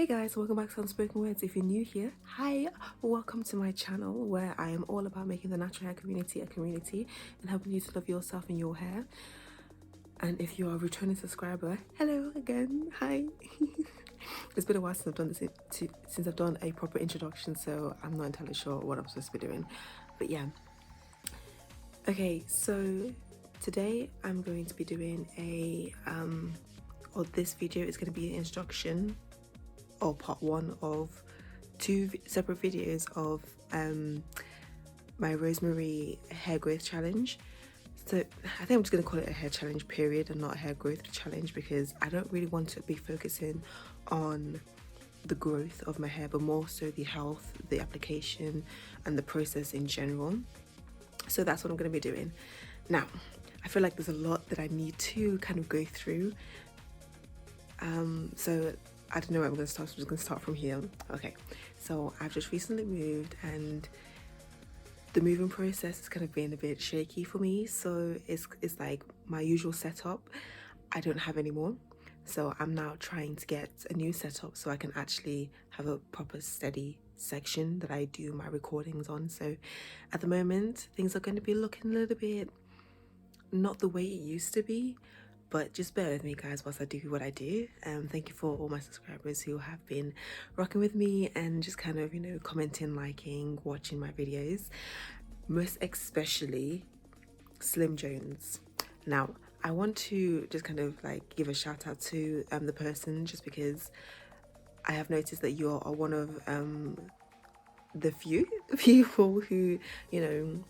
Hey guys, welcome back to Unspoken Words. If you're new here, hi, welcome to my channel where I am all about making the natural hair community a community and helping you to love yourself and your hair. And if you are a returning subscriber, hello again, hi. It's been a while since I've done since I've done a proper introduction, so I'm not entirely sure what I'm supposed to be doing, but yeah. Okay, so today I'm going to be doing this video is going to be an introduction or part one of two separate videos of my Rosemary hair growth challenge. So I think I'm just going to call it a hair challenge period and not a hair growth challenge, because I don't really want to be focusing on the growth of my hair, but more so the health, the application and the process in general. So that's what I'm going to be doing. Now, I feel like there's a lot that I need to kind of go through. So I don't know where I'm going to start, so I'm just going to start from here. Okay, so I've just recently moved and the moving process is kind of being a bit shaky for me. So it's like my usual setup I don't have anymore. So I'm now trying to get a new setup so I can actually have a proper steady section that I do my recordings on. So at the moment, things are going to be looking a little bit not the way it used to be. But just bear with me guys whilst I do what I do. Thank you for all my subscribers who have been rocking with me and just kind of, you know, commenting, liking, watching my videos. Most especially Slim Jones. Now, I want to just kind of like give a shout out to the person, just because I have noticed that you are one of the few people who, you know,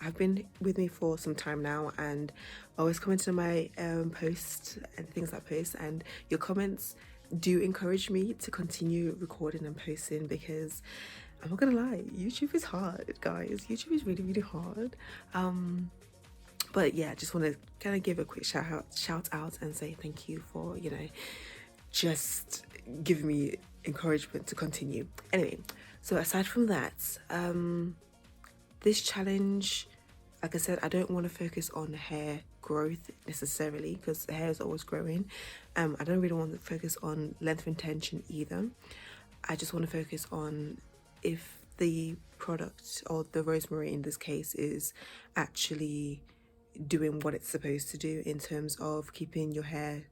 have been with me for some time now and always comment on my posts and things I post, and your comments do encourage me to continue recording and posting, because I'm not gonna lie, YouTube is hard, guys. YouTube is really, really hard. But yeah, just want to kind of give a quick shout out and say thank you for, you know, just giving me encouragement to continue. Anyway, so aside from that, this challenge, like I said, I don't want to focus on hair growth necessarily, because hair is always growing. I don't really want to focus on length retention either. I just want to focus on if the product, or the Rosemary in this case, is actually doing what it's supposed to do in terms of keeping your hair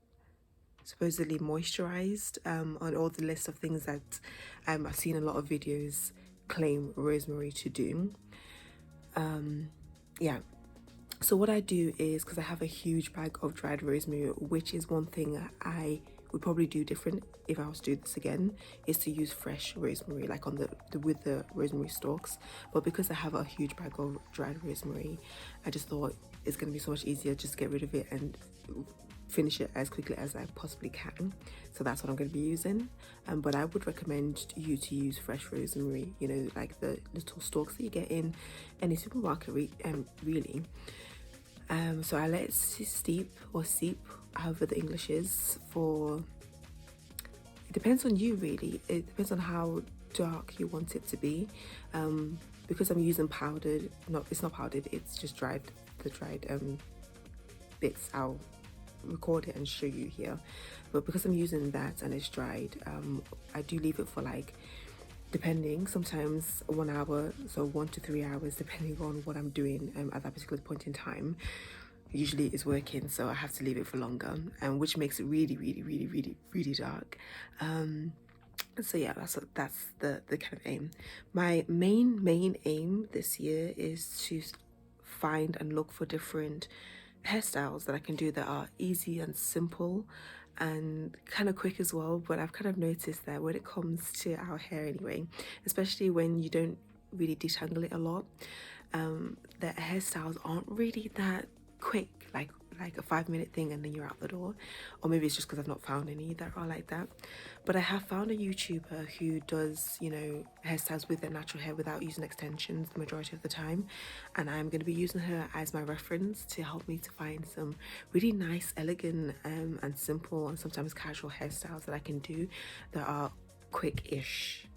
supposedly moisturized, on all the list of things that I've seen a lot of videos claim Rosemary to do. Yeah, so what I do is, because I have a huge bag of dried rosemary, which is one thing I would probably do different if I was to do this again, is to use fresh rosemary, like on with the rosemary stalks. But because I have a huge bag of dried rosemary, I just thought it's going to be so much easier just to get rid of it and finish it as quickly as I possibly can. So that's what I'm going to be using. But I would recommend you to use fresh rosemary, you know, like the little stalks that you get in any supermarket, really. So I let it steep or seep, however the English is, for, it depends on you really. It depends on how dark you want it to be. Because I'm using powdered, it's not powdered, it's just dried, the dried bits. I'll record it and show you here, but because I'm using that and it's dried, I do leave it for, like, depending, sometimes 1 hour, so 1 to 3 hours, depending on what I'm doing at that particular point in time. Usually it's working, so I have to leave it for longer, which makes it really, really, really, really, really dark. So yeah, that's the kind of aim. My main aim this year is to find and look for different hairstyles that I can do that are easy and simple and kind of quick as well. But I've kind of noticed that when it comes to our hair anyway, especially when you don't really detangle it a lot, that hairstyles aren't really that quick, like a 5-minute thing and then you're out the door. Or maybe it's just because I've not found any that are like that. But I have found a YouTuber who does, you know, hairstyles with their natural hair without using extensions the majority of the time, and I'm going to be using her as my reference to help me to find some really nice, elegant and simple and sometimes casual hairstyles that I can do that are quick-ish.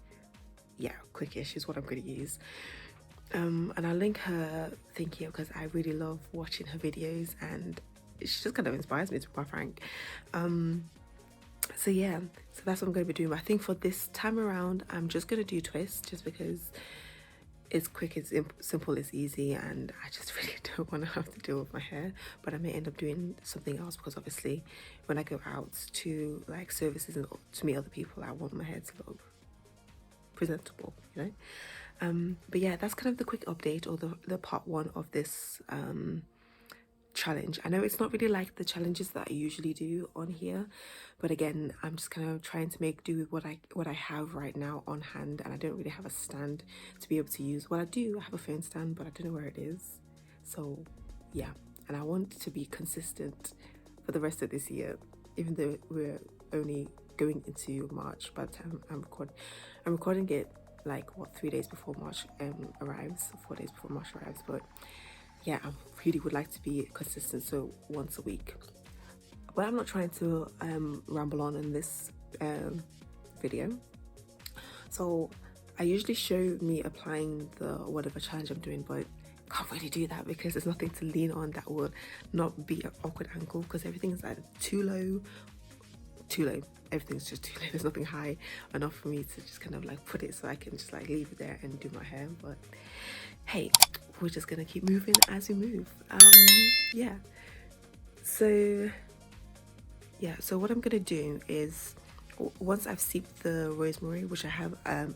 Yeah, quick-ish is what I'm going to use. And I'll link her thing here because I really love watching her videos and she just kind of inspires me, to be quite frank. So yeah, so that's what I'm going to be doing. I think for this time around, I'm just going to do twists just because it's quick, it's simple, it's easy, and I just really don't want to have to deal with my hair. But I may end up doing something else because obviously when I go out to like services and to meet other people, I want my hair to look presentable, you know. But yeah, that's kind of the quick update, or the part one of this challenge. I know it's not really like the challenges that I usually do on here, but again, I'm just kind of trying to make do with what I have right now on hand, and I don't really have a stand to be able to use. Well, I do have a phone stand, but I don't know where it is. So yeah, and I want to be consistent for the rest of this year, even though we're only going into March by the time I'm recording it like what 3 days before March arrives, 4 days before March arrives. But yeah, I really would like to be consistent, so once a week. But I'm not trying to ramble on in this video. So I usually show me applying the whatever challenge I'm doing, but can't really do that because there's nothing to lean on that will not be an awkward angle, because everything is like too low. Everything's just too low. There's nothing high enough for me to just kind of like put it so I can just like leave it there and do my hair. But hey, we're just gonna keep moving as we move. Yeah, so what I'm gonna do is, once I've steeped the rosemary, which I have a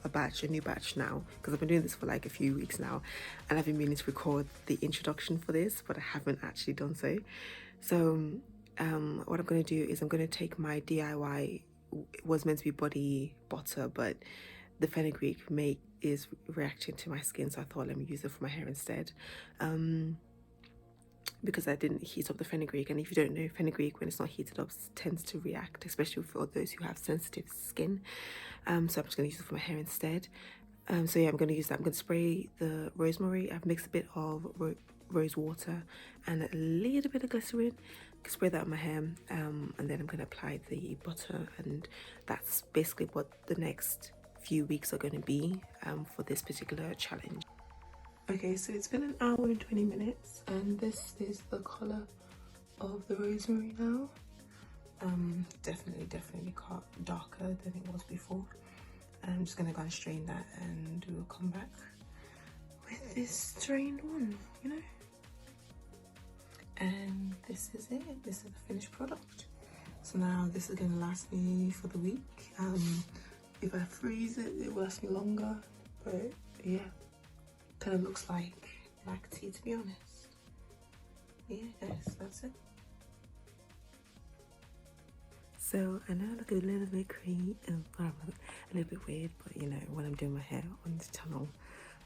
new batch now, because I've been doing this for like a few weeks now, and I've been meaning to record the introduction for this, but I haven't actually done so. So what I'm going to do is I'm going to take my DIY, it was meant to be body butter, but the fenugreek is reacting to my skin, so I thought let me use it for my hair instead, because I didn't heat up the fenugreek. And if you don't know, fenugreek when it's not heated up tends to react, especially for those who have sensitive skin. So I'm just going to use it for my hair instead. So yeah, I'm going to use that. I'm going to spray the rosemary. I've mixed a bit of rose water and a little bit of glycerin. Spray that on my hair, and then I'm going to apply the butter, and that's basically what the next few weeks are going to be for this particular challenge. Okay, so it's been an hour and 20 minutes, and this is the color of the rosemary now. Definitely darker than it was before. I'm just gonna go and strain that, and we'll come back with this strained one, you know. And this is it. This is the finished product. So now this is gonna last me for the week. If I freeze it, it will last me longer. But yeah, kind of looks like black tea, to be honest. Yeah, guys, that's it. So I know I look a little bit creepy, a little bit weird, but you know, when I'm doing my hair on this channel,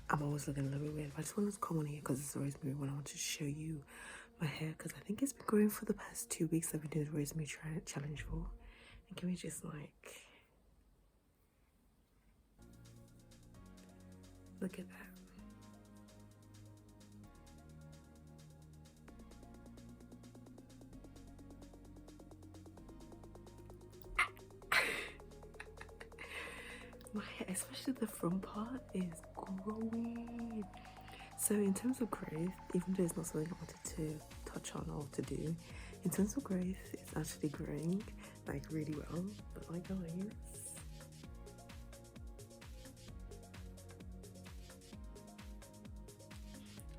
I'm always looking a little bit weird. But I just wanted to come on here because it's rosemary when I want to show you my hair, because I think it's been growing for the past 2 weeks. I've been doing the rosemary challenge for. And can we just like look at that? My hair, especially the front part, is growing. So in terms of growth, even though it's not something I wanted to touch on or to do, in terms of growth, it's actually growing like really well. But my guys,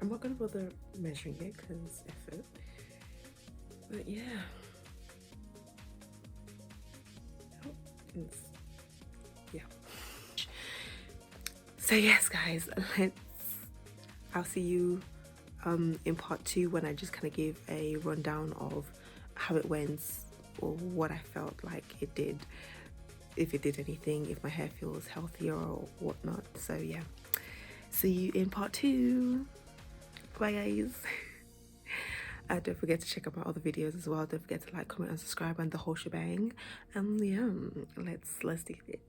I'm not gonna bother measuring it because effort. But yeah. Yeah. So yes, guys, I'll see you in part 2 when I just kind of give a rundown of how it went, or what I felt like it did, if it did anything, if my hair feels healthier or whatnot. So yeah, see you in part 2. Bye guys. Don't forget to check out my other videos as well. Don't forget to like, comment and subscribe and the whole shebang. And yeah, let's do it.